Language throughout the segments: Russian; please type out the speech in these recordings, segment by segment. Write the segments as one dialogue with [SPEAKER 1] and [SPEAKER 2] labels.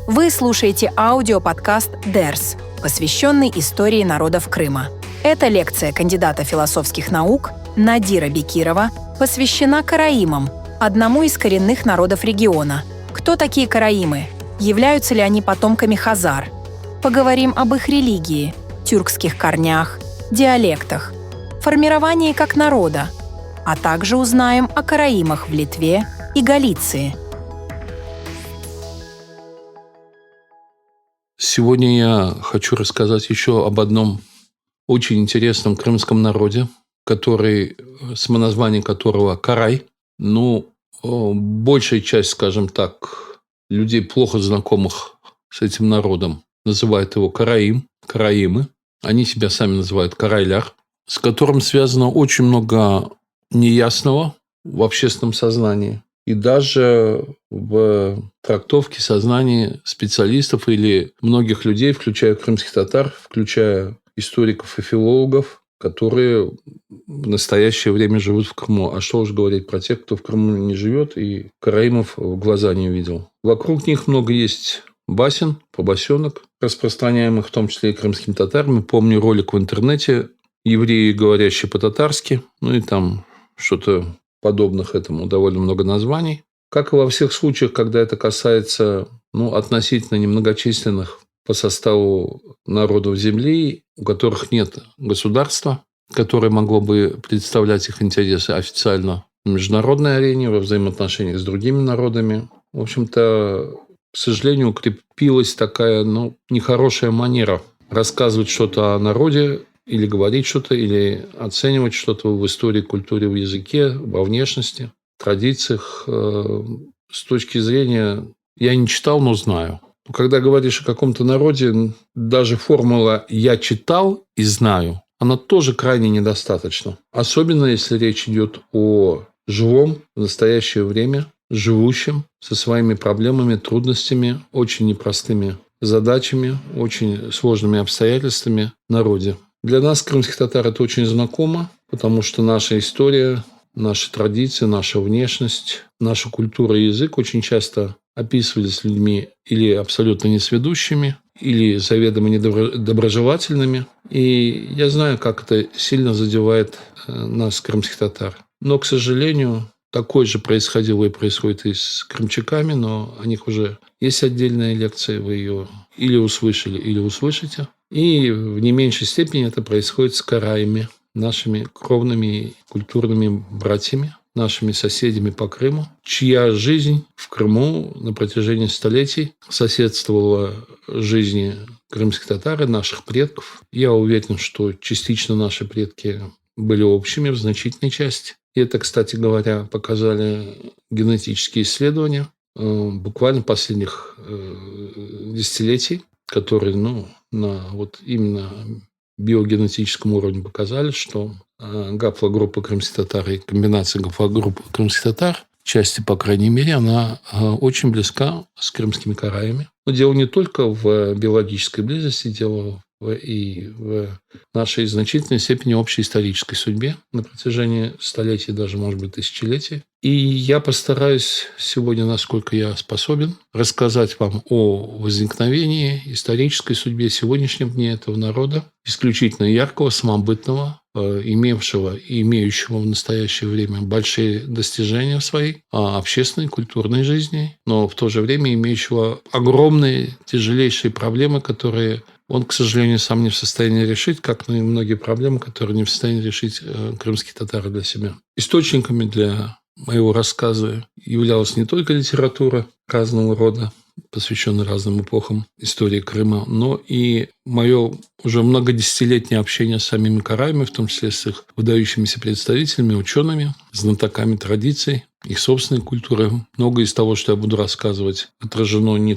[SPEAKER 1] Вы слушаете аудиоподкаст «Дерс», посвященный истории народов Крыма. Эта лекция кандидата философских наук Надира Бекирова посвящена караимам, одному из коренных народов региона. Кто такие караимы? Являются ли они потомками хазар? Поговорим об их религии, тюркских корнях, диалектах, формировании как народа, а также узнаем о караимах в Литве и Галиции.
[SPEAKER 2] Сегодня я хочу рассказать еще об одном очень интересном крымском народе, самоназвание которого Карай. Большая часть, скажем так, людей, плохо знакомых с этим народом, называют его караимы. Они себя сами называют карайляр, с которым связано очень много неясного в общественном сознании. И даже в трактовке сознания специалистов или многих людей, включая крымских татар, включая историков и филологов, которые в настоящее время живут в Крыму. А что уж говорить про тех, кто в Крыму не живет и караимов в глаза не видел. Вокруг них много есть басен, побосенок, распространяемых в том числе и крымскими татарами. Помню ролик в интернете «Евреи, говорящие по-татарски», и там что-то подобных этому довольно много названий. Как и во всех случаях, когда это касается относительно немногочисленных по составу народов Земли, у которых нет государства, которое могло бы представлять их интересы официально на международной арене, во взаимоотношениях с другими народами. В общем-то, к сожалению, укрепилась такая нехорошая манера рассказывать что-то о народе, или говорить что-то, или оценивать что-то в истории, культуре, в языке, во внешности, традициях. С точки зрения «я не читал, но знаю». Когда говоришь о каком-то народе, даже формула «я читал и знаю», она тоже крайне недостаточна. Особенно, если речь идет о живом, в настоящее время, живущем, со своими проблемами, трудностями, очень непростыми задачами, очень сложными обстоятельствами народе. Для нас, крымских татар, это очень знакомо, потому что наша история, наши традиции, наша внешность, наша культура и язык очень часто описывались людьми или абсолютно несведущими, или заведомо недоброжелательными. И я знаю, как это сильно задевает нас, крымских татар. Но, к сожалению, такое же происходило и происходит и с крымчаками, но о них уже есть отдельная лекция, вы ее или услышали, или услышите. И в не меньшей степени это происходит с караями, нашими кровными культурными братьями, нашими соседями по Крыму, чья жизнь в Крыму на протяжении столетий соседствовала жизни крымских татар и наших предков. Я уверен, что частично наши предки были общими в значительной части. И это, кстати говоря, показали генетические исследования буквально последних десятилетий, которые на именно биогенетическом уровне показали, что гаплогруппа крымских татар и комбинация гаплогруппы крымских татар, части, по крайней мере, она очень близка с крымскими караями. Но дело не только в биологической близости, дело и в нашей значительной степени общей исторической судьбе на протяжении столетий, даже, может быть, тысячелетий. И я постараюсь сегодня, насколько я способен, рассказать вам о возникновении, исторической судьбе сегодняшнем дне этого народа, исключительно яркого, самобытного, имевшего и имеющего в настоящее время большие достижения в своей общественной, культурной жизни, но в то же время имеющего огромные, тяжелейшие проблемы, которые он, к сожалению, сам не в состоянии решить, как и многие проблемы, которые не в состоянии решить крымские татары для себя. Источниками для моего рассказа являлась не только литература разного рода, посвященная разным эпохам истории Крыма, но и мое уже многодесятилетнее общение с самими караями, в том числе с их выдающимися представителями, учеными, знатоками традиций, их собственной культуры. Многое из того, что я буду рассказывать, отражено не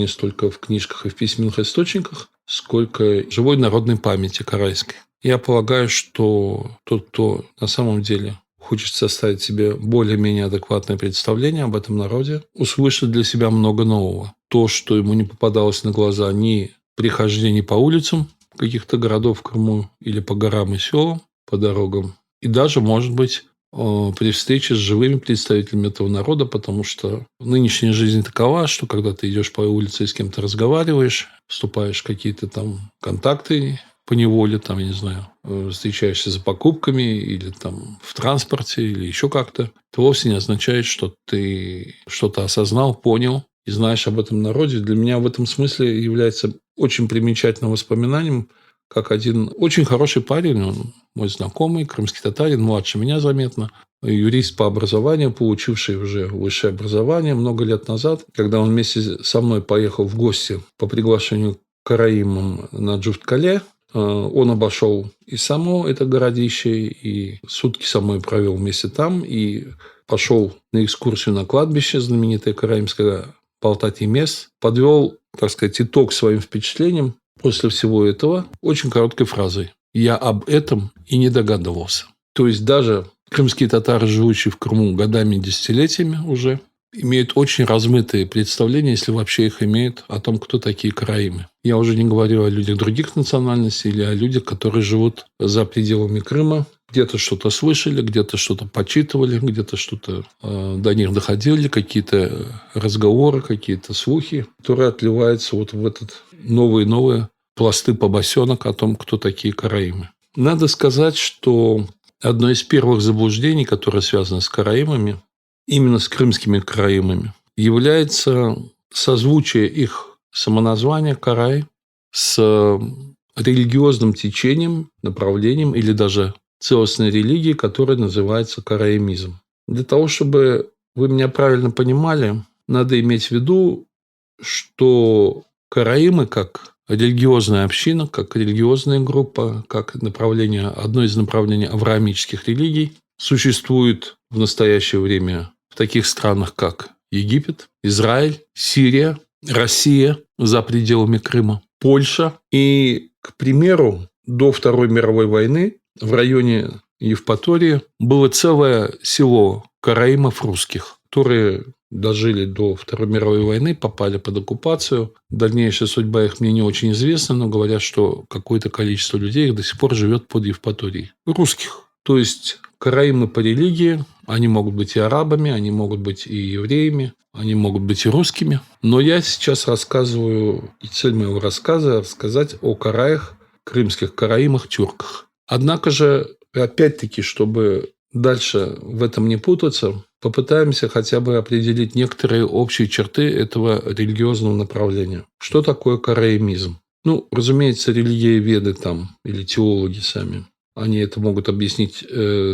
[SPEAKER 2] столько в книжках и в письменных источниках, сколько живой народной памяти карайской. Я полагаю, что тот, кто на самом деле хочет составить себе более-менее адекватное представление об этом народе, услышит для себя много нового. То, что ему не попадалось на глаза ни при хождении по улицам каких-то городов в Крыму или по горам и селам, по дорогам, и даже, может быть, при встрече с живыми представителями этого народа, потому что нынешняя жизнь такова, что когда ты идешь по улице и с кем-то разговариваешь, вступаешь в какие-то там контакты по неволе, там, я не знаю, встречаешься за покупками или там в транспорте или еще как-то, это вовсе не означает, что ты что-то осознал, понял и знаешь об этом народе. Для меня в этом смысле является очень примечательным воспоминанием, как один очень хороший парень, он мой знакомый, крымский татарин, младше меня заметно, юрист по образованию, получивший уже высшее образование много лет назад, когда он вместе со мной поехал в гости по приглашению к караимам на Джуфт-Кале, он обошел и само это городище, и сутки со мной провел вместе там, и пошел на экскурсию на кладбище, знаменитое караимское Палтати-Мес, подвел, так сказать, итог своим впечатлениям после всего этого очень короткой фразой: «Я об этом и не догадывался». То есть даже крымские татары, живущие в Крыму годами, десятилетиями уже, имеют очень размытые представления, если вообще их имеют, о том, кто такие караимы. Я уже не говорю о людях других национальностей или о людях, которые живут за пределами Крыма. Где-то что-то слышали, где-то что-то почитывали, где-то что-то до них доходили, какие-то разговоры, какие-то слухи, которые отливаются вот в этот новые пласты побосенок о том, кто такие караимы. Надо сказать, что одно из первых заблуждений, которое связано с караимами, именно с крымскими караимами, является созвучие их самоназвания «карай» с религиозным течением, направлением или даже целостной религии, которая называется караимизм. Для того, чтобы вы меня правильно понимали, надо иметь в виду, что караимы как религиозная община, как религиозная группа, как направление, одно из направлений авраамических религий, существует в настоящее время в таких странах, как Египет, Израиль, Сирия, Россия за пределами Крыма, Польша. И, к примеру, до Второй мировой войны в районе Евпатории было целое село караимов русских, которые дожили до Второй мировой войны, попали под оккупацию. Дальнейшая судьба их мне не очень известна, но говорят, что какое-то количество людей до сих пор живет под Евпаторией. Русских. То есть караимы по религии, они могут быть и арабами, они могут быть и евреями, они могут быть и русскими. Но я сейчас рассказываю, и цель моего рассказа – рассказать о караях, крымских караимах, тюрках. Однако же, опять-таки, чтобы дальше в этом не путаться, попытаемся хотя бы определить некоторые общие черты этого религиозного направления. Что такое караимизм? Разумеется, религиоведы там или теологи сами, они это могут объяснить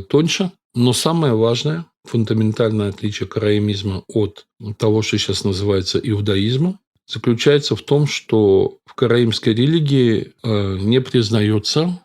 [SPEAKER 2] тоньше, но самое важное, фундаментальное отличие караимизма от того, что сейчас называется иудаизмом, заключается в том, что в караимской религии не признается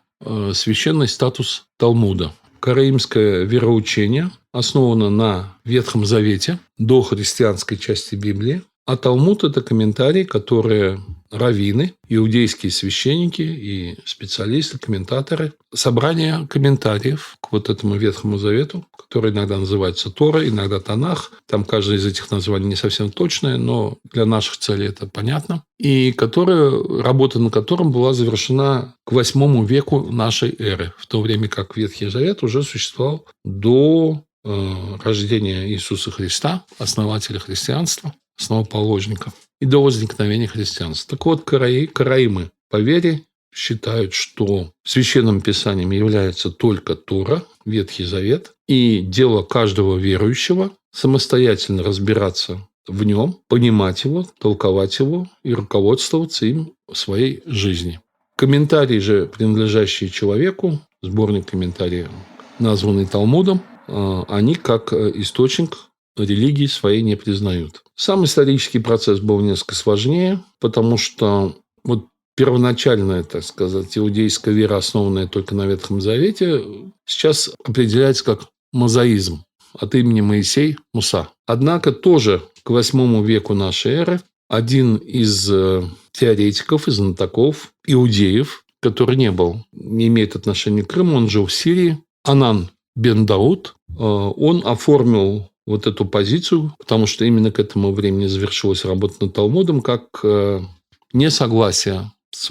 [SPEAKER 2] священный статус Талмуда. Караимское вероучение основано на Ветхом Завете, дохристианской части Библии, а Талмуд – это комментарии, которые раввины, иудейские священники и специалисты, комментаторы, собрание комментариев к вот этому Ветхому Завету, который иногда называется Тора, иногда Танах. Там каждое из этих названий не совсем точное, но для наших целей это понятно. И работа над которым была завершена к VIII веку нашей эры, в то время как Ветхий Завет уже существовал до рождения Иисуса Христа, основателя христианства, основоположника, и до возникновения христианства. Так вот, караимы по вере считают, что священным писанием является только Тора, Ветхий Завет, и дело каждого верующего самостоятельно разбираться в нем, понимать его, толковать его и руководствоваться им в своей жизни. Комментарии же, принадлежащие человеку, сборник комментариев, названный Талмудом, они как источник религии своей не признают. Сам исторический процесс был несколько сложнее, потому что первоначальная, так сказать, иудейская вера, основанная только на Ветхом Завете, сейчас определяется как мозаизм от имени Моисей Муса. Однако тоже к VIII веку нашей эры один из теоретиков, из знатоков, иудеев, который не имеет отношения к Крыму, он жил в Сирии, Анан бен Дауд, он оформил вот эту позицию, потому что именно к этому времени завершилась работа над Талмудом, как несогласие с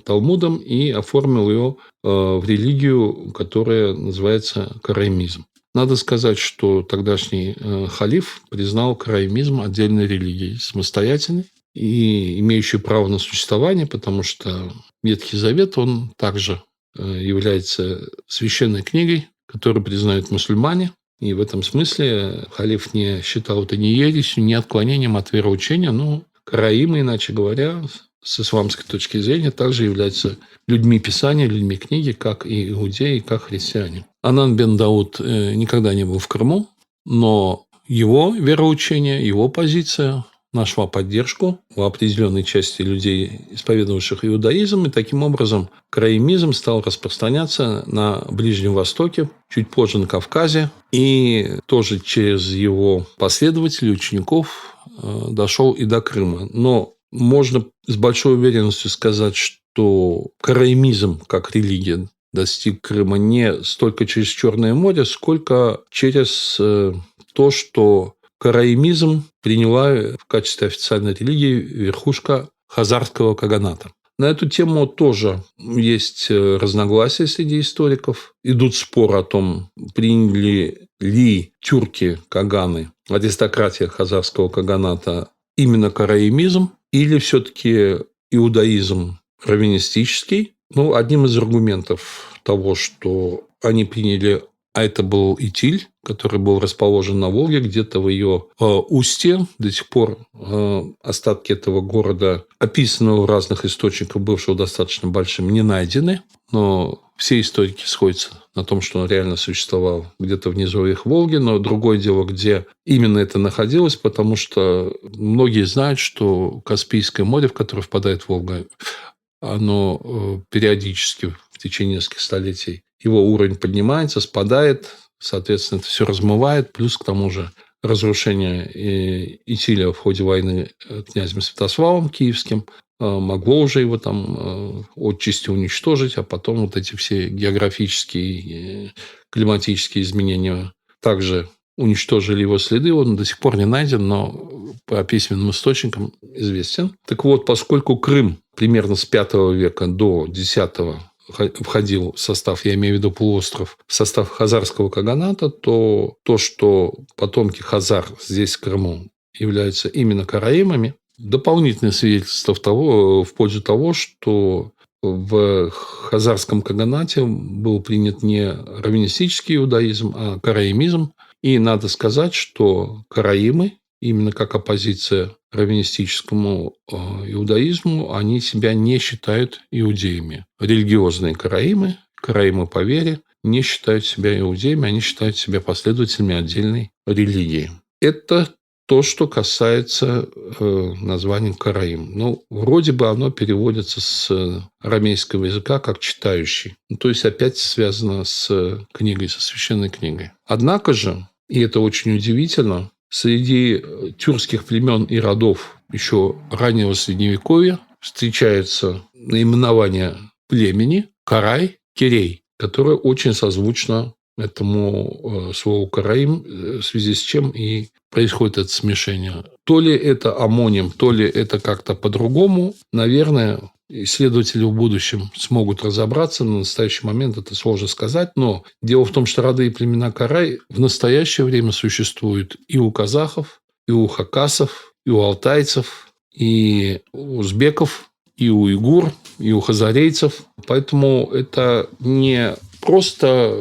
[SPEAKER 2] Талмудом, и оформил ее в религию, которая называется караимизм. Надо сказать, что тогдашний халиф признал караимизм отдельной религией, самостоятельной и имеющей право на существование, потому что Ветхий Завет, он также является священной книгой, которую признают мусульмане. И в этом смысле халиф не считал это ни ересью, ни отклонением от вероучения. Но караимы, иначе говоря, с исламской точки зрения, также являются людьми Писания, людьми книги, как и иудеи, как христиане. Анан бен Дауд никогда не был в Крыму, но его вероучение, его позиция нашла поддержку у определенной части людей, исповедовавших иудаизм, и таким образом караимизм стал распространяться на Ближнем Востоке, чуть позже на Кавказе, и тоже через его последователей, учеников дошел и до Крыма. Но можно с большой уверенностью сказать, что караимизм как религия достиг Крыма не столько через Черное море, сколько через то, что караимизм приняла в качестве официальной религии верхушка хазарского каганата. На эту тему тоже есть разногласия среди историков. Идут споры о том, приняли ли тюрки-каганы, аристократия хазарского каганата, именно караимизм, или все-таки иудаизм раввинистический. Одним из аргументов того, что они приняли, а это был Итиль, который был расположен на Волге, где-то в ее устье. До сих пор остатки этого города, описанного в разных источниках, бывшего достаточно большим, не найдены. Но все историки сходятся на том, что он реально существовал где-то в низовьях Волги. Но другое дело, где именно это находилось, потому что многие знают, что Каспийское море, в которое впадает Волга, оно периодически в течение нескольких столетий, его уровень поднимается, спадает, соответственно, это все размывает, плюс к тому же разрушение Итиля в ходе войны князем Святославом Киевским могло уже его там отчасти уничтожить, а потом вот эти все географические, климатические изменения также уничтожили его следы. Он до сих пор не найден, но по письменным источникам известен. Так вот, поскольку Крым примерно с V века до X входил в состав, я имею в виду полуостров, в состав хазарского каганата, то, что потомки хазар здесь, в Крыму, являются именно караимами, дополнительное свидетельство в пользу того, что в хазарском каганате был принят не раввинистический иудаизм, а караимизм. И надо сказать, что караимы, именно как оппозиция раввинистическому иудаизму, они себя не считают иудеями. Религиозные караимы, караимы по вере, не считают себя иудеями, они считают себя последователями отдельной религии. Это то, что касается названия караим. Вроде бы оно переводится с арамейского языка как «читающий». То есть, опять связано с книгой, со священной книгой. Однако же, и это очень удивительно, среди тюркских племен и родов еще раннего Средневековья встречается наименование племени Карай, Кирей, которое очень созвучно этому слову караим, в связи с чем и происходит это смешение. То ли это амоним, то ли это как-то по-другому. Наверное, исследователи в будущем смогут разобраться. На настоящий момент это сложно сказать. Но дело в том, что роды и племена Карай в настоящее время существуют и у казахов, и у хакасов, и у алтайцев, и у узбеков, и у уйгур, и у хазарейцев. Поэтому это не просто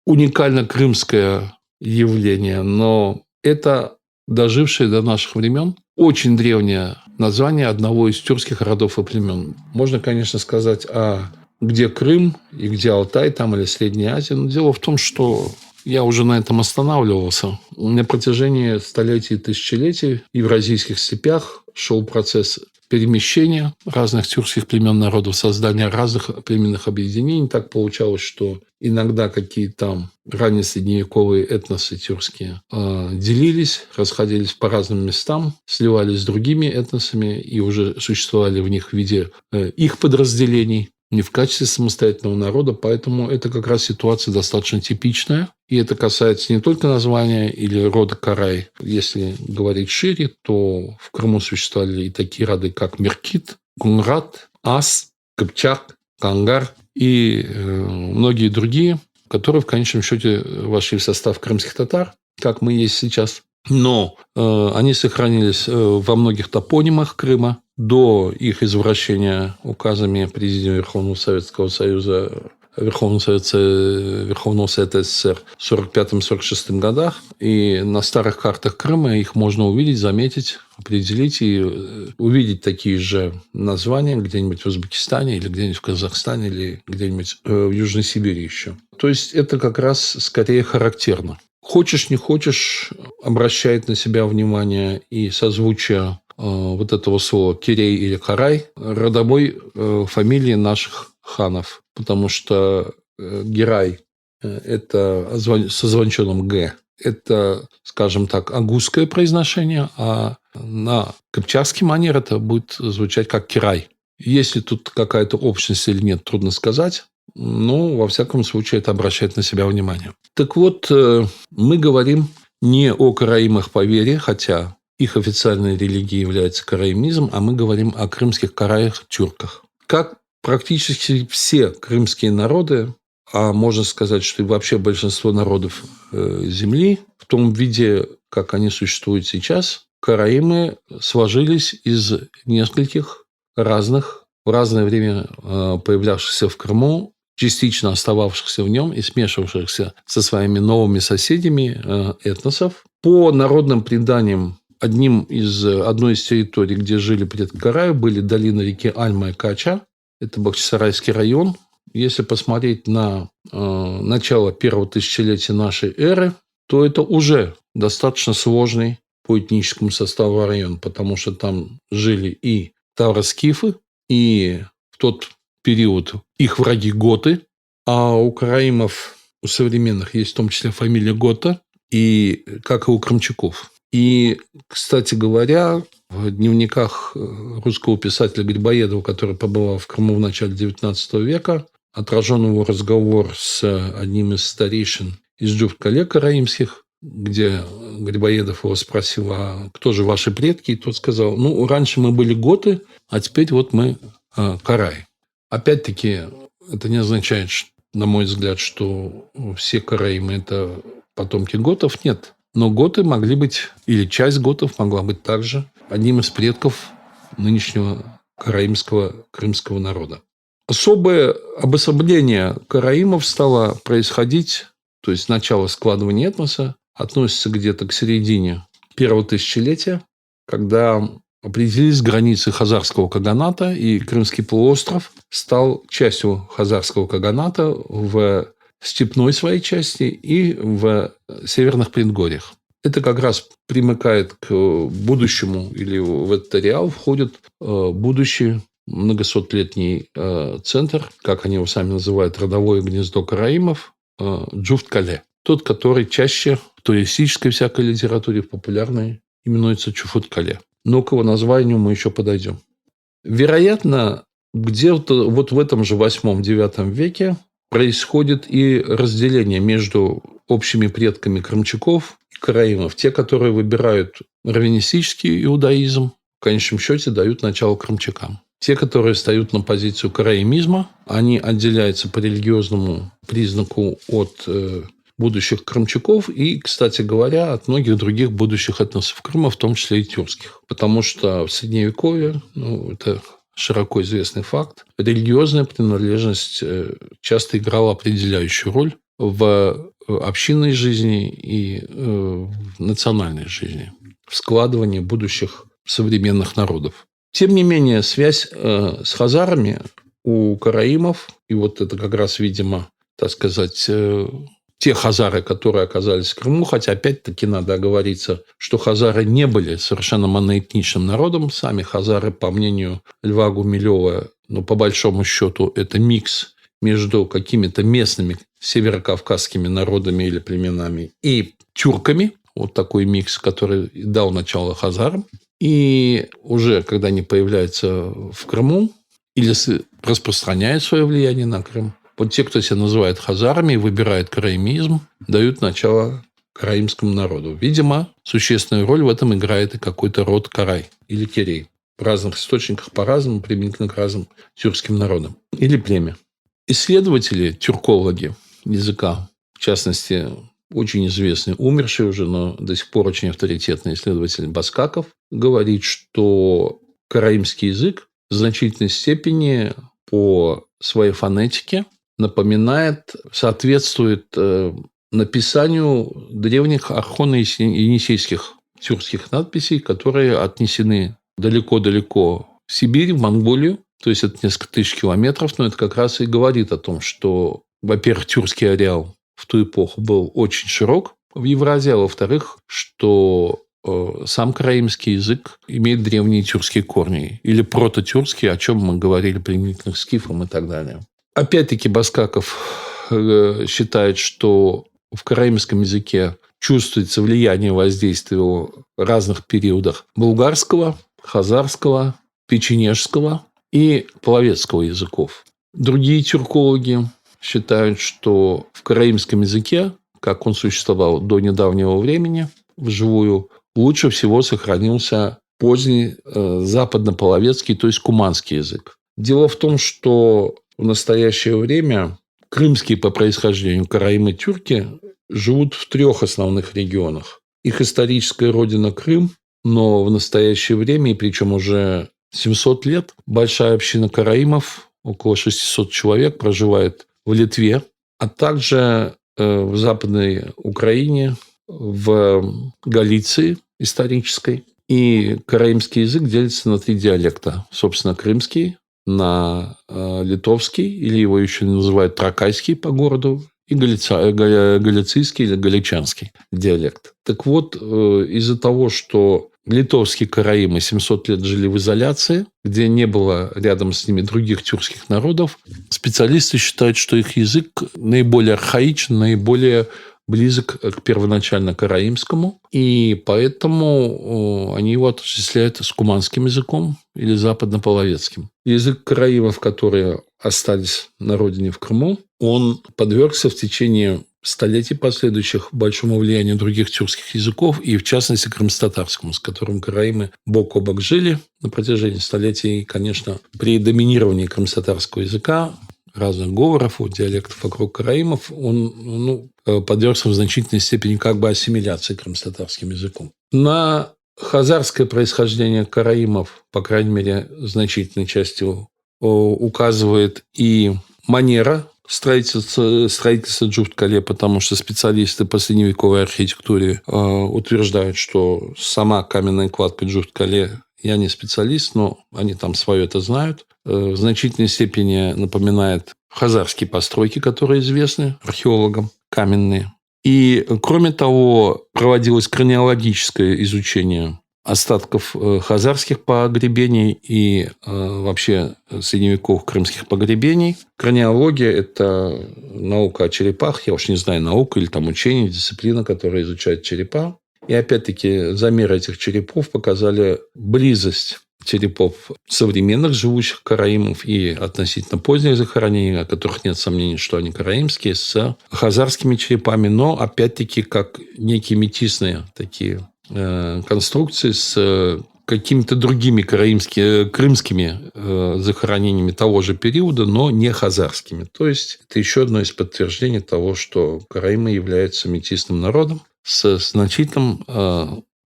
[SPEAKER 2] уникально крымское явление, но это дожившее до наших времен очень древнее название одного из тюркских родов и племен. Можно, конечно, сказать, где Крым и где Алтай, там или Средняя Азия. Но дело в том, что я уже на этом останавливался. На протяжении столетий и тысячелетий в евразийских степях шел процесс перемещения разных тюркских племен, народов, создания разных племенных объединений. Так получалось, что иногда какие-то ранее средневековые этносы тюркские делились, расходились по разным местам, сливались с другими этносами и уже существовали в них в виде их подразделений, не в качестве самостоятельного народа. Поэтому это как раз ситуация достаточно типичная. И это касается не только названия или рода Карай. Если говорить шире, то в Крыму существовали и такие роды, как Меркит, Гунрат, Ас, Кыпчак, Кангар и многие другие. которые в конечном счете вошли в состав крымских татар, как мы есть сейчас. Но они сохранились во многих топонимах Крыма до их извращения указами Президиума Верховного Советского Союза, Верховного Совета СССР в 1945-1946 годах. И на старых картах Крыма их можно увидеть, заметить, определить и увидеть такие же названия где-нибудь в Узбекистане или где-нибудь в Казахстане или где-нибудь в Южной Сибири еще. То есть это как раз скорее характерно. Хочешь, не хочешь, обращает на себя внимание и созвучие вот этого слова «кирей» или «карай» родовой фамилии наших ханов. Потому что Герай – это со звонченым «г». Это, скажем так, агузское произношение, а на кыпчакский манер это будет звучать как «кирай». Если тут какая-то общность или нет, трудно сказать. Но, во всяком случае, это обращает на себя внимание. Так вот, мы говорим не о караимах по вере, хотя их официальной религией является караимизм, а мы говорим о крымских караях-тюрках. Как практически все крымские народы, а можно сказать, что и вообще большинство народов Земли, в том виде, как они существуют сейчас, караимы сложились из нескольких разных, в разное время появлявшихся в Крыму, частично остававшихся в нем и смешивавшихся со своими новыми соседями этносов. По народным преданиям, одной из территорий, где жили предки караев, были долины реки Альма и Кача. Это Бахчисарайский район. Если посмотреть на начало первого тысячелетия нашей эры, то это уже достаточно сложный по этническому составу район, потому что там жили и тавроскифы, и в тот период их враги готы, а у караимов, у современных, есть в том числе фамилия Гота, и как и у крымчаков. И, кстати говоря, в дневниках русского писателя Грибоедова, который побывал в Крыму в начале XIX века, отражен его разговор с одним из старейшин из Джуфт-Кале караимских, где Грибоедов его спросил, а кто же ваши предки? И тот сказал, раньше мы были готы, а теперь вот мы караи. Опять-таки, это не означает, на мой взгляд, что все караимы – это потомки готов. Нет. Но готы могли быть, или часть готов могла быть также одним из предков нынешнего караимского крымского народа. Особое обособление караимов стало происходить, то есть начало складывания этноса, относится где-то к середине первого тысячелетия, когда определились границы Хазарского каганата, и Крымский полуостров стал частью Хазарского каганата в степной своей части и в северных предгорьях. Это как раз примыкает к будущему, или в этот ареал входит будущий многосотлетний центр, как они его сами называют, родовое гнездо караимов, Джуфт-Кале. Тот, который чаще в туристической всякой литературе, в популярной, именуется Чуфут-Кале. Но к его названию мы еще подойдем. Вероятно, где-то вот в этом же 8-9 веке происходит и разделение между общими предками крымчаков и караимов. Те, которые выбирают раввинистический иудаизм, в конечном счете дают начало крымчакам. Те, которые встают на позицию караимизма, они отделяются по религиозному признаку от будущих крымчаков и, кстати говоря, от многих других будущих этносов Крыма, в том числе и тюркских. Потому что в Средневековье, это широко известный факт, религиозная принадлежность часто играла определяющую роль в общинной жизни и в национальной жизни, в складывании будущих современных народов. Тем не менее, связь с хазарами у караимов, и вот это как раз, видимо, так сказать, те хазары, которые оказались в Крыму, хотя опять-таки надо оговориться, что хазары не были совершенно моноэтничным народом. Сами хазары, по мнению Льва Гумилева, по большому счету, это микс между какими-то местными северокавказскими народами или племенами и тюрками. Вот такой микс, который дал начало хазарам. И уже когда они появляются в Крыму или распространяют свое влияние на Крым, вот те, кто себя называет хазарами и выбирает караимизм, дают начало караимскому народу. Видимо, существенную роль в этом играет и какой-то род карай или кирей. В разных источниках по-разному, применительно к разным тюркским народам. Или племя. Исследователи, тюркологи, языка, в частности, очень известный, умерший уже, но до сих пор очень авторитетный исследователь Баскаков, говорит, что караимский язык в значительной степени по своей фонетике соответствует написанию древних архоно-енисейских тюркских надписей, которые отнесены далеко-далеко в Сибирь, в Монголию, то есть это несколько тысяч километров, но это как раз и говорит о том, что, во-первых, тюркский ареал в ту эпоху был очень широк в Евразии, а во-вторых, что сам караимский язык имеет древние тюркские корни или прототюркские, о чем мы говорили применительно к скифам и так далее. Опять-таки Баскаков считает, что в караимском языке чувствуется влияние воздействия в разных периодах булгарского, хазарского, печенежского и половецкого языков. Другие тюркологи считают, что в караимском языке, как он существовал до недавнего времени, вживую, лучше всего сохранился поздний западно-половецкий, то есть куманский язык. Дело в том, что в настоящее время крымские по происхождению караимы-тюрки живут в 3 основных регионах. Их историческая родина Крым, но в настоящее время, и причем уже 700 лет, большая община караимов, около 600 человек, проживает в Литве, а также в Западной Украине, в Галиции исторической. И караимский язык делится на 3 диалекта. Собственно, крымский, на литовский, или его еще называют тракайский по городу, и галицийский или галичанский диалект. Так вот, из-за того, что литовские караимы 700 лет жили в изоляции, где не было рядом с ними других тюркских народов, специалисты считают, что их язык наиболее архаичен, наиболее близок к первоначально караимскому, и поэтому они его отождествляют с куманским языком или западно-половецким. Язык караимов, которые остались на родине в Крыму, он подвергся в течение столетий последующих большому влиянию других тюркских языков, и в частности крымско-татарскому, с которым караимы бок о бок жили на протяжении столетий. И, конечно, при доминировании крымско-татарского языка, разных говоров, диалектов вокруг караимов, он подвергся в значительной степени как бы ассимиляции крымско-татарским языком. На хазарское происхождение караимов, по крайней мере, значительной частью указывает и манера строительства Джуфт-Кале, потому что специалисты по средневековой архитектуре утверждают, что сама каменная кладка Джуфт-Кале, я не специалист, но они там свое это знают, в значительной степени напоминает хазарские постройки, которые известны археологам, каменные. И, кроме того, проводилось краниологическое изучение остатков хазарских погребений и вообще средневековых крымских погребений. Краниология – это наука о черепах. Я уж не знаю, наука или там учение, дисциплина, которая изучает черепа. И опять-таки замеры этих черепов показали близость черепов современных живущих караимов и относительно поздних захоронений, о которых нет сомнений, что они караимские, с хазарскими черепами, но опять-таки как некие метисные такие конструкции с какими-то другими крымскими захоронениями того же периода, но не хазарскими. То есть это еще одно из подтверждений того, что караимы являются метисным народом с значительным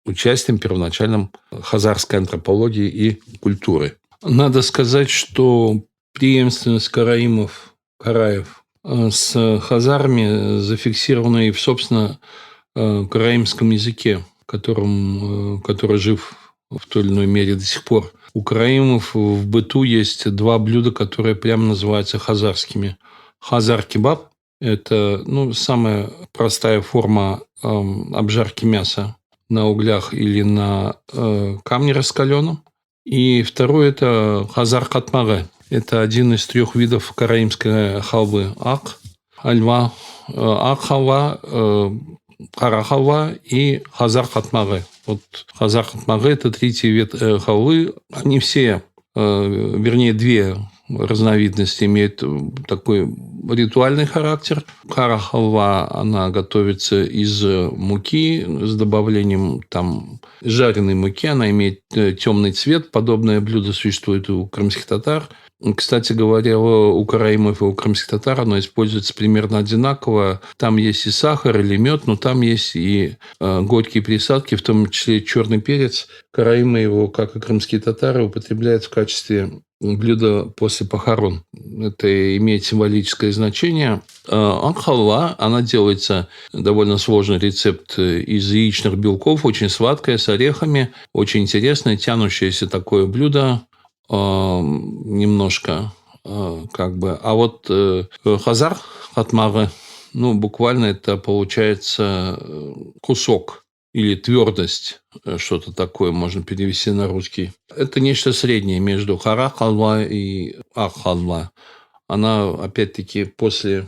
[SPEAKER 2] участием первоначальным хазарской антропологии и культуры. Надо сказать, что преемственность караев с хазарами зафиксирована и в, собственно, караимском языке, который жив в той или иной мере до сих пор. У караимов в быту есть 2 блюда, которые прямо называются хазарскими. Хазар-кебаб – это самая простая форма обжарки мяса на углях или на камне раскаленном. И второе – это хазар-катмаре. Это один из 3 видов караимской халвы ак, альва, ак-халва, кара-халва и хазар-катмаре. Вот хазар-катмаре – это 3-й вид халвы. Они все, вернее, 2 разновидность имеет такой ритуальный характер. Кара-халва, она готовится из муки с добавлением там жареной муки. Она имеет темный цвет. Подобное блюдо существует у крымских татар. Кстати говоря, у караимов и у крымских татар оно используется примерно одинаково. Там есть и сахар, или мед, но там есть и горькие присадки, в том числе черный перец. Караимы его, как и крымские татары, употребляют в качестве блюда после похорон. Это имеет символическое значение. Ак-халва, она делается, довольно сложный рецепт, из яичных белков, очень сладкая, с орехами, очень интересное, тянущееся такое блюдо. Немножко как бы. А вот хазар хатмары, буквально это получается кусок или твердость, что-то такое можно перевести на русский. Это нечто среднее между хара-халва и ак-халва. Она, опять-таки, после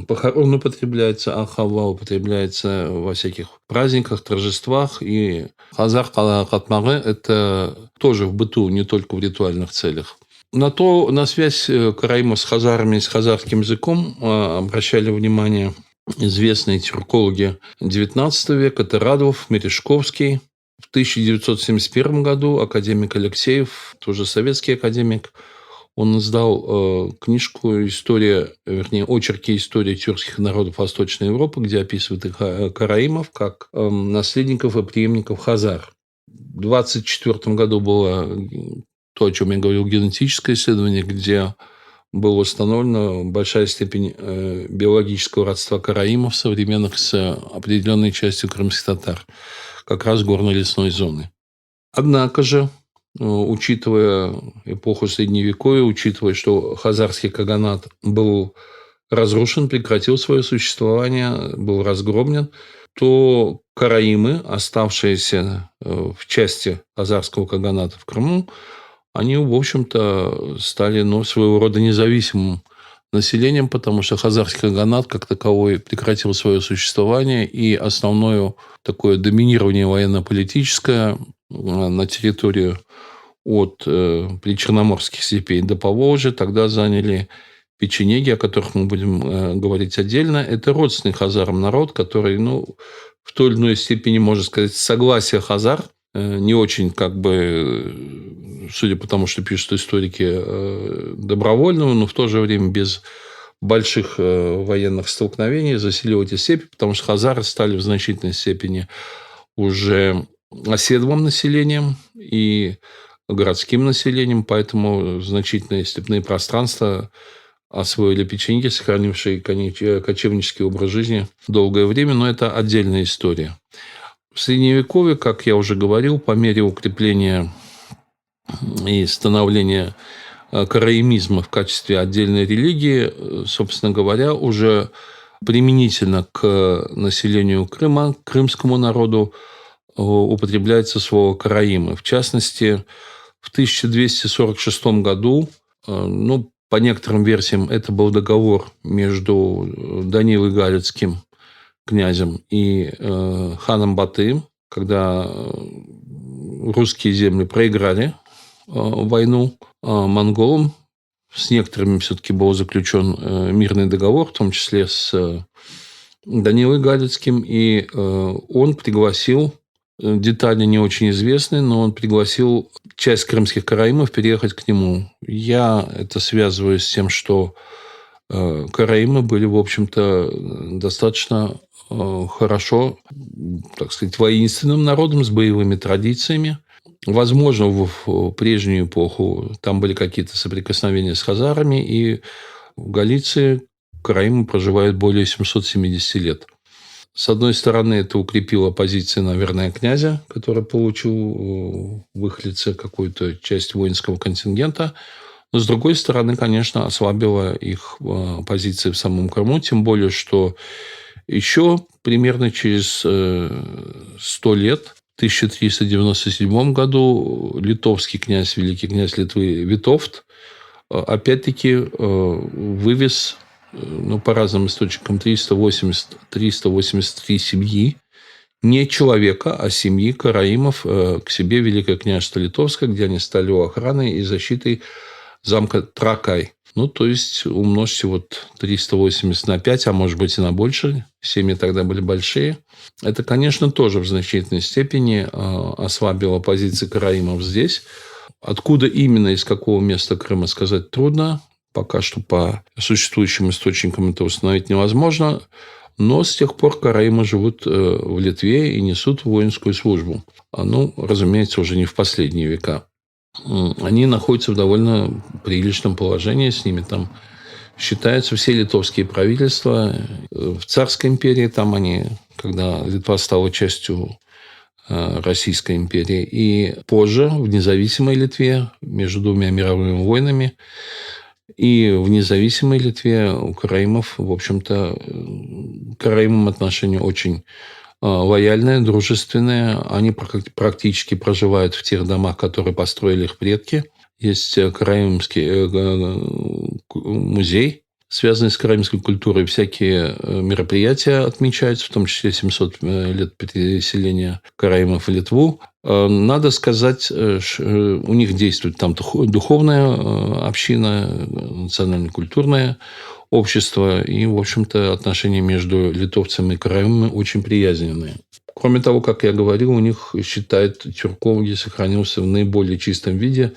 [SPEAKER 2] похорон употребляется, ак-халва употребляется во всяких праздниках, торжествах. И хазар хатмары – это тоже в быту, не только в ритуальных целях. На связь караимов с хазарами, с хазарским языком обращали внимание известные тюркологи XIX века. Это Радов, Мережковский. В 1971 году академик Алексеев, тоже советский академик, он издал книжку «Очерки истории тюркских народов Восточной Европы», где описывает их караимов как наследников и преемников хазар. В 1924 году было то, о чем я говорил, генетическое исследование, где была установлена большая степень биологического родства караимов современных с определенной частью крымских татар, как раз горно-лесной зоны. Однако же, учитывая эпоху Средневековья, учитывая, что хазарский каганат был разрушен, прекратил свое существование, был разгромлен, то караимы, оставшиеся в части хазарского каганата в Крыму, они, в общем-то, стали своего рода независимым населением, потому что хазарский каганат как таковой прекратил свое существование, и основное такое доминирование военно-политическое на территорию от причерноморских степей до Поволжья тогда заняли печенеги, о которых мы будем говорить отдельно. Это родственный хазарам народ, который, в той или иной степени, можно сказать, согласие хазар, не очень, судя по тому, что пишут историки, добровольного, но в то же время без больших военных столкновений заселил эти степи, потому что хазары стали в значительной степени уже оседлым населением и городским населением, поэтому значительные степные пространства освоили печенеги, сохранившие кочевнический образ жизни долгое время, но это отдельная история. В Средневековье, как я уже говорил, по мере укрепления и становления караимизма в качестве отдельной религии, собственно говоря, уже применительно к населению Крыма, к крымскому народу, употребляется слово «караимы». В частности, в 1246 году, по некоторым версиям, это был договор между Данилой Галицким, князем, и ханом Батыем, когда русские земли проиграли войну монголам. С некоторыми все-таки был заключен мирный договор, в том числе с Данилой Галицким, и он пригласил, детали не очень известны, но он пригласил часть крымских караимов переехать к нему. Я это связываю с тем, что караимы были, в общем-то, достаточно хорошо, так сказать, воинственным народом с боевыми традициями. Возможно, в прежнюю эпоху там были какие-то соприкосновения с хазарами, и в Галиции караимы проживают более 770 лет. С одной стороны, это укрепило позиции, наверное, князя, который получил в их лице какую-то часть воинского контингента. Но, с другой стороны, конечно, ослабило их позиции в самом Крыму, тем более, что еще примерно через 100 лет, в 1397 году, литовский князь, великий князь Литвы Витовт, опять-таки вывез, по разным источникам, 383 семьи, не человека, а семьи караимов к себе в Великое княжество Литовское, где они стали его охраной и защитой замка Тракай. Ну, то есть умножьте 380 на 5, а может быть и на больше. Семьи тогда были большие. Это, конечно, тоже в значительной степени ослабило позиции караимов здесь. Откуда именно, из какого места Крыма, сказать трудно. Пока что по существующим источникам это установить невозможно. Но с тех пор караимы живут в Литве и несут воинскую службу. Разумеется, уже не в последние века. Они находятся в довольно приличном положении. С ними там считаются все литовские правительства. В царской империи там они, когда Литва стала частью Российской империи. И позже, в независимой Литве, между двумя мировыми войнами, и в независимой Литве у караимов, в общем-то, к караимам отношение очень лояльное, дружественное. Они практически проживают в тех домах, которые построили их предки. Есть караимский музей, связанный с караимской культурой. Всякие мероприятия отмечаются, в том числе 700 лет переселения караимов в Литву. Надо сказать, у них действует там духовная община, национально-культурное общество. И, в общем-то, отношения между литовцами и караимами очень приязненные. Кроме того, как я говорил, у них, считают тюркологи, сохранился в наиболее чистом виде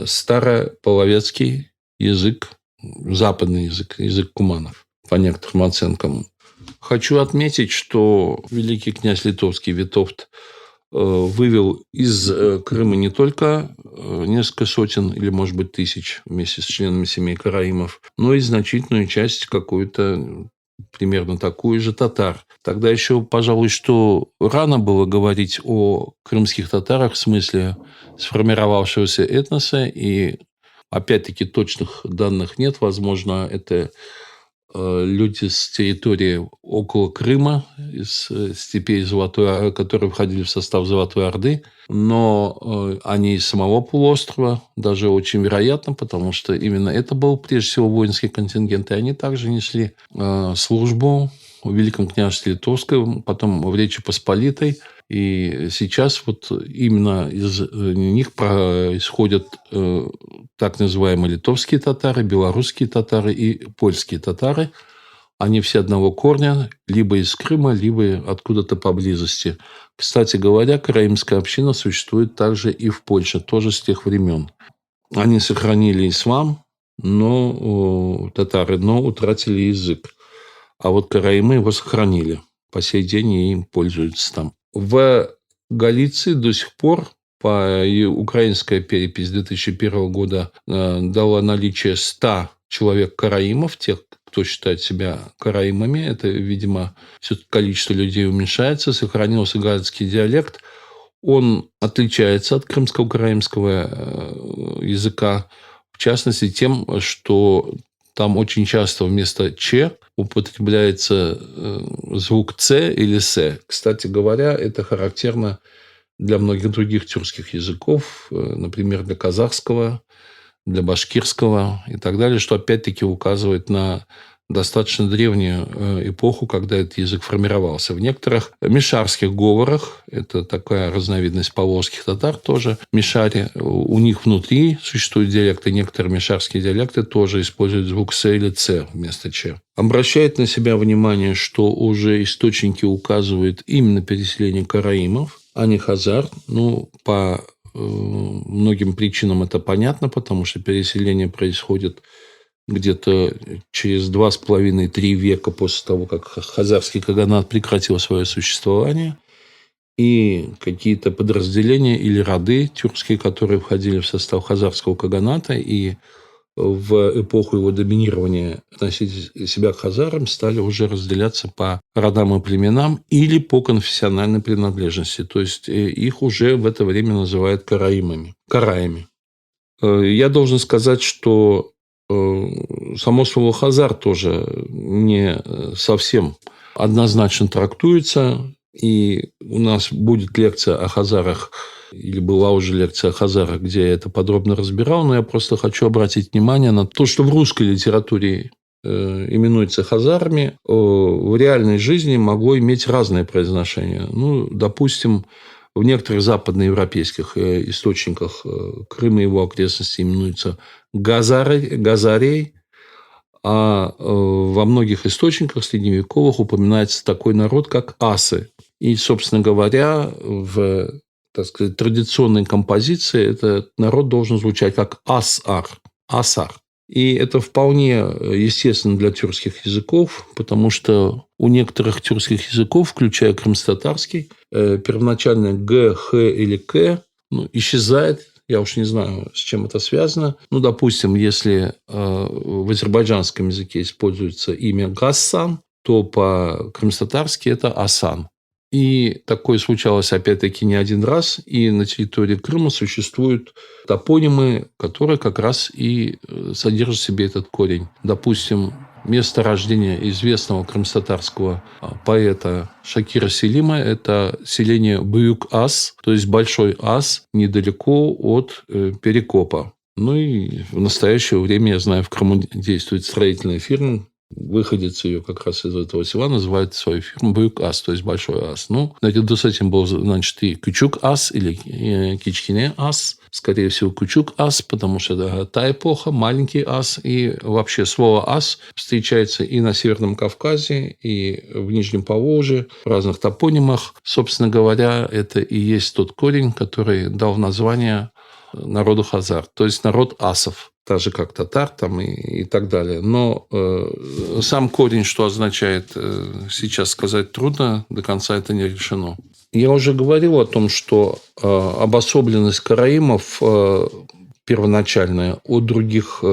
[SPEAKER 2] старополовецкий язык, западный язык куманов, по некоторым оценкам. Хочу отметить, что великий князь литовский Витовт вывел из Крыма не только несколько сотен или, может быть, тысяч вместе с членами семей караимов, но и значительную часть, какую-то примерно такую же, татар. Тогда еще, пожалуй, что рано было говорить о крымских татарах в смысле сформировавшегося этноса, и опять-таки точных данных нет. Возможно, это люди с территории около Крыма, из степей которые входили в состав Золотой Орды, но они из самого полуострова, даже очень вероятно, потому что именно это был прежде всего воинский контингент, и они также несли службу в Великом княжестве Литовском, потом в Речи Посполитой. И сейчас именно из них происходят так называемые литовские татары, белорусские татары и польские татары. Они все одного корня, либо из Крыма, либо откуда-то поблизости. Кстати говоря, караимская община существует также и в Польше, тоже с тех времен. Они сохранили ислам, татары, но утратили язык. А караимы его сохранили. По сей день и им пользуются там. В Галиции до сих пор украинская перепись 2001 года дала наличие 100 человек караимов, тех, кто считает себя караимами. Это, видимо, все количество людей уменьшается. Сохранился галицкий диалект. Он отличается от крымского караимского языка, в частности, тем, что там очень часто вместо «ч» употребляется звук «ц» или «с». Кстати говоря, это характерно для многих других тюркских языков, например, для казахского, для башкирского и так далее, что опять-таки указывает на достаточно древнюю эпоху, когда этот язык формировался. В некоторых мишарских говорах, это такая разновидность поволжских татар тоже, мишари, у них внутри существуют диалекты, некоторые мишарские диалекты тоже используют звук «с» или «ц» вместо «ч». Обращает на себя внимание, что уже источники указывают именно переселение караимов, а не хазар. По многим причинам это понятно, потому что переселение происходит где-то через 2,5-3 века после того, как хазарский каганат прекратил свое существование. И какие-то подразделения или роды тюркские, которые входили в состав хазарского каганата и в эпоху его доминирования относить себя к хазарам, стали уже разделяться по родам и племенам или по конфессиональной принадлежности. То есть их уже в это время называют караимами. Я должен сказать, что само слово «хазар» тоже не совсем однозначно трактуется. И у нас будет лекция о хазарах, или была уже лекция о хазарах, где я это подробно разбирал, но я просто хочу обратить внимание на то, что в русской литературе именуется хазарами, в реальной жизни могло иметь разное произношение. Допустим, В некоторых западноевропейских источниках Крым и его окрестности именуются Газарей, а во многих источниках средневековых упоминается такой народ, как асы. И, собственно говоря, в, так сказать, традиционной композиции этот народ должен звучать как асар. И это вполне естественно для тюркских языков, потому что у некоторых тюркских языков, включая крымско-татарский, первоначальное г, х или к исчезает. Я уж не знаю, с чем это связано. Допустим, если в азербайджанском языке используется имя Гассан, то по-крымско-татарски это Асан. И такое случалось, опять-таки, не один раз. И на территории Крыма существуют топонимы, которые как раз и содержат в себе этот корень. Допустим, место рождения известного крымско-татарского поэта Шакира Селима – это селение Бюйүк-Ас, то есть Большой Ас, недалеко от Перекопа. И в настоящее время, я знаю, в Крыму действует строительная фирма, выходец ее как раз из этого села называет свою фирму Бюйүк-Ас, то есть Большой Ас. Наряду с этим был, значит, и Кючук-Ас или Кичкине-Ас. Скорее всего, Кючук-Ас, потому что это та эпоха, маленький ас. И вообще слово ас встречается и на Северном Кавказе, и в Нижнем Поволжье, в разных топонимах. Собственно говоря, это и есть тот корень, который дал название народу хазар, то есть народ асов. Так же, как татар там и так далее. Но сам корень, что означает, сейчас сказать трудно, до конца это не решено. Я уже говорил о том, что обособленность караимов первоначальная от других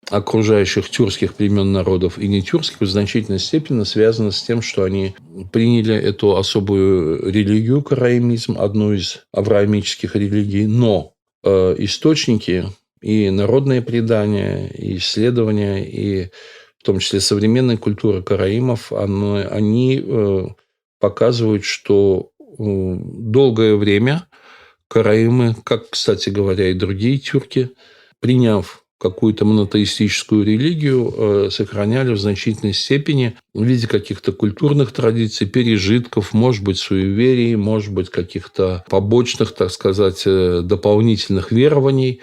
[SPEAKER 2] окружающих тюркских племен народов и не тюркских в значительной степени связана с тем, что они приняли эту особую религию, караимизм, одну из авраамических религий, но источники и народные предания, и исследования, и в том числе современная культура караимов, они показывают, что долгое время караимы, как, кстати говоря, и другие тюрки, приняв какую-то монотеистическую религию, сохраняли в значительной степени в виде каких-то культурных традиций, пережитков, может быть, суеверий, может быть, каких-то побочных, так сказать, дополнительных верований.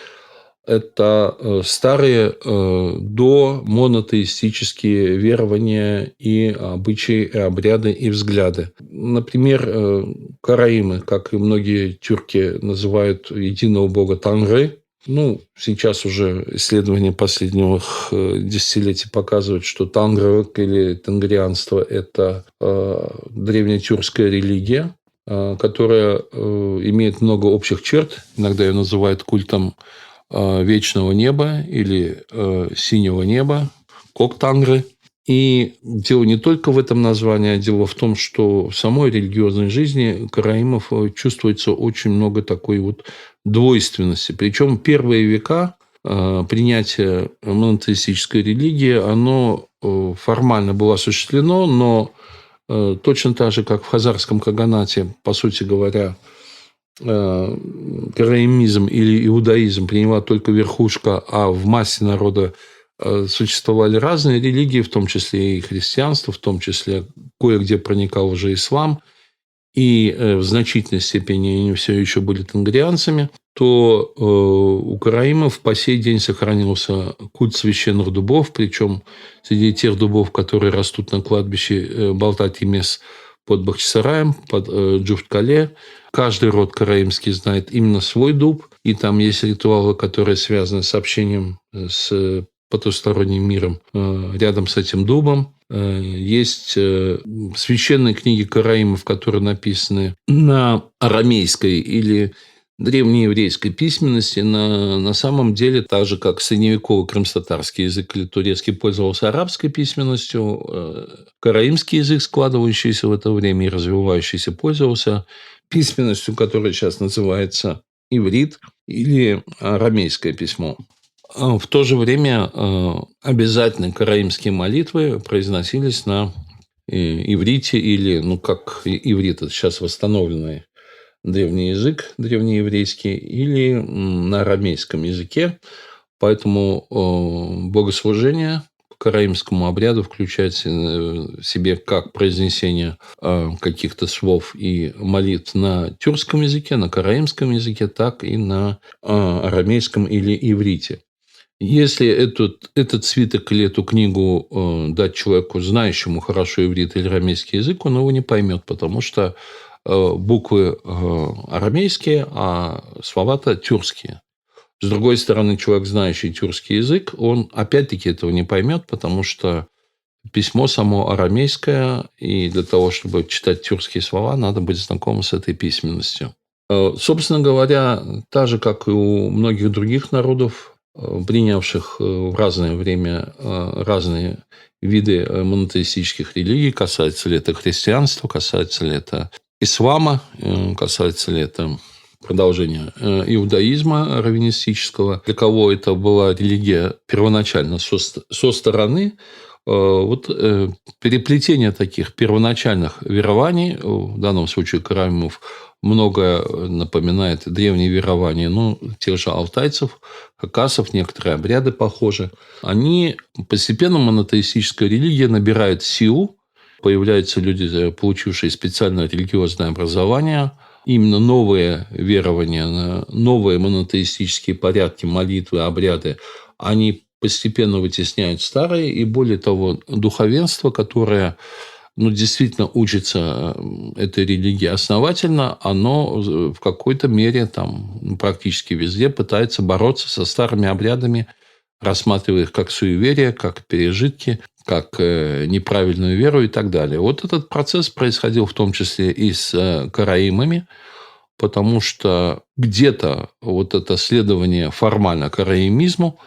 [SPEAKER 2] Это старые домонотеистические верования и обычаи, и обряды, и взгляды. Например, караимы, как и многие тюрки, называют единого бога Тангры. Сейчас уже исследования последних десятилетий показывают, что тангрылык или тангрианство – это древнетюркская религия, которая имеет много общих черт. Иногда ее называют культом вечного неба или синего неба, Коктангры. И дело не только в этом названии, а дело в том, что в самой религиозной жизни караимов чувствуется очень много такой двойственности. Причем первые века принятия монотеистической религии, оно формально было осуществлено, но точно так же, как в хазарском каганате, по сути говоря, караимизм или иудаизм приняла только верхушка, а в массе народа существовали разные религии, в том числе и христианство, в том числе кое-где проникал уже ислам, и в значительной степени они все еще были тангрианцами, то у караимов по сей день сохранился культ священных дубов, причем среди тех дубов, которые растут на кладбище Балтат-Емес под Бахчисараем, под Джуфт-Кале. Каждый род караимский знает именно свой дуб, и там есть ритуалы, которые связаны с общением с потусторонним миром рядом с этим дубом. Есть священные книги караимов, которые написаны на арамейской или древнееврейской письменности. На самом деле, так же, как средневековый крымско-татарский язык или турецкий пользовался арабской письменностью, караимский язык, складывающийся в это время и развивающийся, пользовался письменностью, которая сейчас называется иврит или арамейское письмо. В то же время обязательно караимские молитвы произносились на иврите или, как иврит, это сейчас восстановленный древний язык, древнееврейский, или на арамейском языке. Поэтому богослужения караимскому обряду включает в себе как произнесение каких-то слов и молитв на тюркском языке, на караимском языке, так и на арамейском или иврите. Если этот свиток или эту книгу дать человеку, знающему хорошо иврит или арамейский язык, он его не поймет, потому что буквы арамейские, а слова-то тюркские. С другой стороны, человек, знающий тюркский язык, он опять-таки этого не поймет, потому что письмо само арамейское, и для того, чтобы читать тюркские слова, надо быть знакомым с этой письменностью. Собственно говоря, так же, как и у многих других народов, принявших в разное время разные виды монотеистических религий, касается ли это христианства, касается ли это ислама, касается ли это продолжения иудаизма раввинистического, для кого это была религия первоначально со стороны, переплетение таких первоначальных верований, в данном случае караимов, многое напоминает древние верования, тех же алтайцев, хакасов, некоторые обряды похожи. Постепенно монотеистическая религия набирает силу, появляются люди, получившие специальное религиозное образование, именно новые верования, новые монотеистические порядки, молитвы, обряды, они постепенно вытесняют старые, и более того, духовенство, которое действительно учится этой религии основательно, оно в какой-то мере практически везде пытается бороться со старыми обрядами, рассматривая их как суеверия, как пережитки, как неправильную веру и так далее. Вот этот процесс происходил в том числе и с караимами, потому что где-то вот это следование формально караимизму,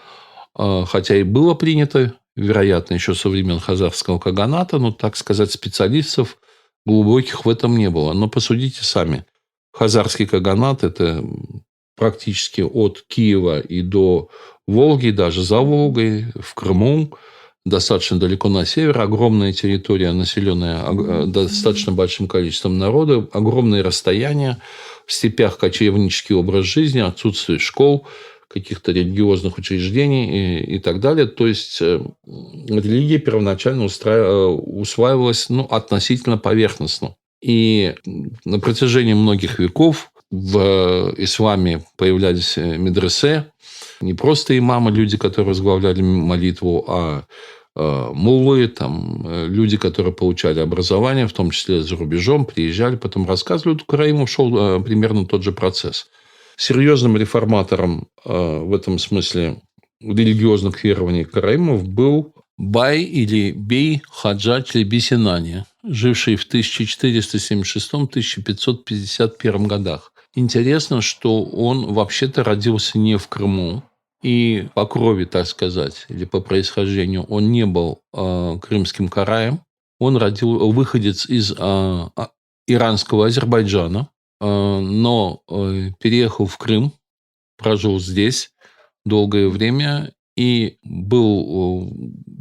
[SPEAKER 2] хотя и было принято, вероятно, еще со времен хазарского каганата, но, так сказать, специалистов глубоких в этом не было. Но посудите сами. Хазарский каганат – это практически от Киева и до Волги, даже за Волгой, в Крыму, достаточно далеко на север, огромная территория, населенная достаточно большим количеством народа, огромные расстояния, в степях кочевнический образ жизни, отсутствие школ, каких-то религиозных учреждений и так далее. То есть религия первоначально усваивалась относительно поверхностно. И на протяжении многих веков в исламе появлялись медресе, не просто имамы, люди, которые возглавляли молитву, а муллы, люди, которые получали образование, в том числе за рубежом, приезжали, потом рассказывали. У караимов шел примерно тот же процесс. Серьезным реформатором в этом смысле религиозных верований караимов был Бай или Бей Хаджа Чelebi Синани, живший в 1476-1551 годах. Интересно, что он вообще-то родился не в Крыму, и по крови, так сказать, или по происхождению он не был крымским караем. Он выходец из иранского Азербайджана, но переехал в Крым, прожил здесь долгое время и был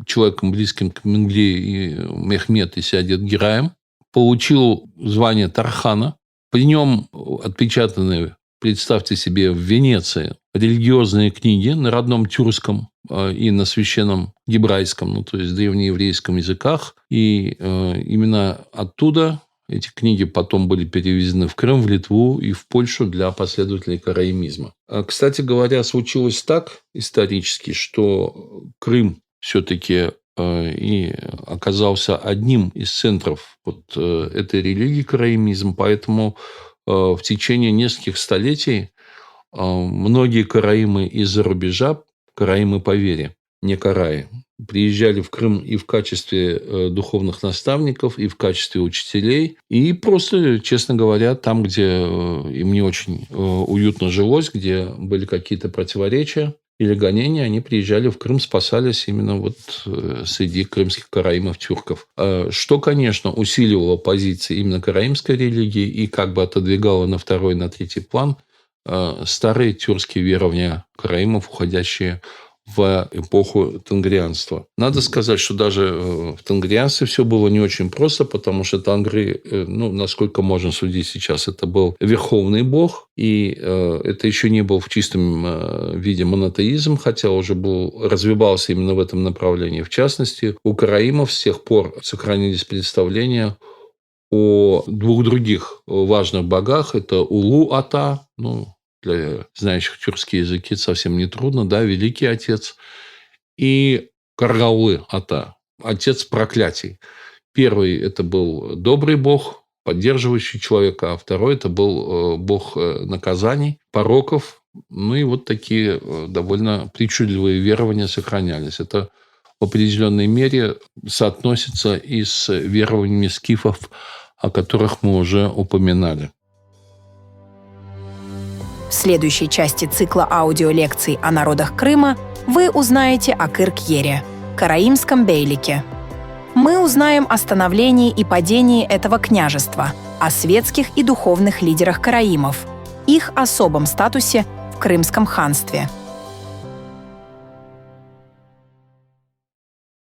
[SPEAKER 2] человеком, близким к Менгли и Мехмед и Сиадет Гираем. Получил звание Тархана. При нем отпечатаны, представьте себе, в Венеции религиозные книги на родном тюркском и на священном гебрайском, то есть древнееврейском языках. И именно оттуда эти книги потом были перевезены в Крым, в Литву и в Польшу для последователей караимизма. Кстати говоря, случилось так исторически, что Крым все-таки и оказался одним из центров этой религии караимизм, поэтому в течение нескольких столетий многие караимы из-за рубежа, караимы по вере, не караи, приезжали в Крым и в качестве духовных наставников, и в качестве учителей, и просто, честно говоря, там, где им не очень уютно жилось, где были какие-то противоречия или гонения, они приезжали в Крым, спасались именно среди крымских караимов-тюрков. Что, конечно, усиливало позиции именно караимской религии и как бы отодвигало на второй, на третий план старые тюркские верования караимов, уходящие в эпоху тенгрианства. Надо сказать, что даже в тенгрианстве все было не очень просто, потому что Тангри, насколько можно судить сейчас, это был верховный бог, и это еще не был в чистом виде монотеизм, хотя уже развивался именно в этом направлении. В частности, у караимов с тех пор сохранились представления о двух других важных богах. Это Улу-Ата, для знающих тюркский язык совсем нетрудно, да, Великий Отец, и Каргаулы-Ата, Отец проклятий. Первый – это был добрый бог, поддерживающий человека, а второй – это был бог наказаний, пороков. И вот такие довольно причудливые верования сохранялись. Это в определенной мере соотносится и с верованиями скифов, о которых мы уже упоминали.
[SPEAKER 1] В следующей части цикла аудиолекций о народах Крыма вы узнаете о Кырк-Ере, караимском бейлике. Мы узнаем о становлении и падении этого княжества, о светских и духовных лидерах караимов, их особом статусе в Крымском ханстве –